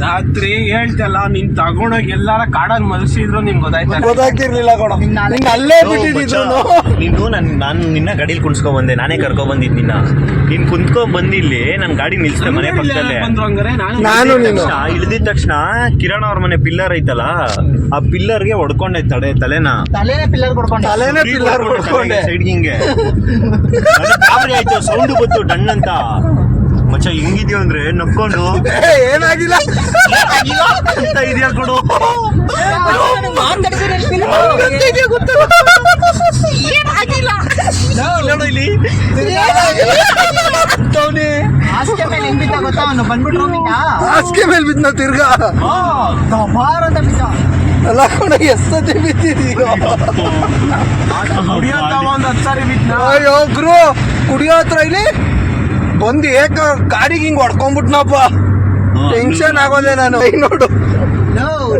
ರಾತ್ರಿ ಹೇಳ್ತಲ್ಲ ನೀನ್ ತಗೊಂಡೋಗಿ ಎಲ್ಲಾರ ಕಾಡಲ್ಲಿ ಮಲಸಿದ್ರು ನಿಮ್ಗೆ ಗೊತ್ತಾಯ್ತಾ ಗೊತ್ತಾಗ್ತಿರ್ಲಿಲ್ಲ ಕಣ ನಿನ್ನ ಅಲ್ಲೇ ಬಿಟ್ಟಿದ್ರು ನೀನು ನಾನು ನಿನ್ನ ಗಾಡಿಲಿ ಕುಣಿಸ್ಕೊಂಡ್ ಬಂದೆ, ನಾನೇ ಕರ್ಕೊಂಡ್ ಬಂದಿದ್ ನಿನ್ನ. ನೀನ್ ಕುಂತ್ಕೊಂಡ್ ಬಂದಿಲ್ಲಿ ನನ್ ಗಾಡಿ ನಿಲ್ಸಿದೆ ಮನೆ ಪಕ್ಕದಲ್ಲೇ. ಬಂದ್ರು ಹಂಗಾರೆ ನಾನು ನೀನು ಇಳಿದಿದ ತಕ್ಷಣ ಕಿರಣ್ ಅವ್ರ ಮನೆ ಪಿಲ್ಲರ್ ಐತಲ್ಲ, ಆ ಪಿಲ್ಲರ್ಗೆ ಹೊಡ್ಕೊಂಡೆ ತಲೆನ. ತಲೆನೇ ಪಿಲ್ಲರ್ ಕೊಡ್ಕೊಂಡು ತಲೆನೇ ಪಿಲ್ಲರ್ ಹೊಡ್ಕೊಂಡೆ ಸೈಡ್ ಹಿಂಗೆ ಗಾಬರಿ ಆಯ್ತು, ಸೌಂಡ್ ಬಂತು ಡಣ್ ಅಂತ. ಮಚ್ಚ ಹಿಂಗಿದ್ಯೋ ಅಂದ್ರೆ ನಕ್ಕೊಂಡು ಏನಾಗಿಲ್ಲ ಅಂತ ಇದೆಯಾ ಕೊಡು. ಇಲ್ಲಿ ಹಾಸಿಗೆ ಮೇಲೆ ಹೆಂಗ್ ಬಿದ್ದ ಗೊತ್ತಾ ಅವನು ಬಂದ್ಬಿಟ್ಟು ರೂಮಿಂದ ಹಾಸಿಗೆ ಮೇಲೆ ಬಿದ್ದ ತಿರ್ಗಾ ದಬಾರ್ ಅಂತ ಬಿದ್ದ. ಅಲ್ಲ ಕಣ ಎಷ್ಟೊತ್ತಿ ಬಿದ್ದಿದೀಗ. ಕುಡಿಯೋಂತ ಒಂದ್ 10 ಸಾರಿ ಬಿದ್ನ. ಅಯ್ಯೋ ಗುರು ಕುಡಿಯೋ ಹತ್ರ ಇಲ್ಲಿ ಬಂದು ಏಕ ಗಾಡಿಗೆ ಹಿಂಗ್ ಹೊಡ್ಕೊಂಡ್ಬಿಟ್ನಪ್ಪ. ಟೆನ್ಷನ್ ಆಗೋದೆ ನಾನು. ನೋಡು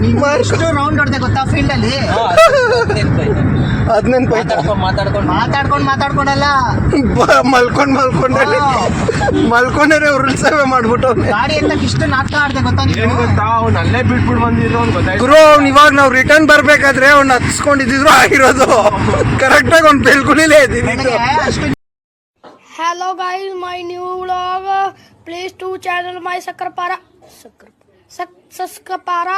ನೀವು ಎಷ್ಟು ರೌಂಡ್ ಹೊಡ್ದೆ ಗೊತ್ತಾ ಫೀಲ್ಡ್ ಅಲ್ಲಿ. ಅದ್ ನೆನ್ಪಾಯ್ತು. ಮಾತಾಡ್ಕೊಂಡಲ್ಲ ಮಲ್ಕೊಂಡೇ ಉರುಳ್ ಸೇವೆ ಮಾಡ್ಬಿಟ್ಟು ಗಾಡಿ ಅಂತ ಇಷ್ಟು ನಾಟಕ ಆಡ್ದೆ ಗೊತ್ತಾ ಏನ್ ನೀವು. ಗೊತ್ತಾ ಅವ್ನು ಅಲ್ಲೇ ಬಿಟ್ಬಿಟ್ಟು ಬಂದಿದ್ರು ಅಂತ ಗೊತ್ತಾಯ್ತು. ಗುರು ಅವ್ನು ಇವಾಗ ನಾವು ರಿಟರ್ನ್ ಬರ್ಬೇಕಾದ್ರೆ ಅವ್ನ ಹತ್ಸ್ಕೊಂಡಿದ್ರು ಆಗಿರೋದು. ಕರೆಕ್ಟಾಗಿ ಅವ್ನು ಬೆಳ್ಗುಳಿಲೇ ಇದ್ದೀನಿ. ನನಗೆ ಅಷ್ಟು Hello guys, my new vlog. Please to channel my Sakrapara. Sakrapara.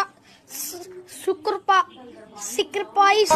Sukrapais.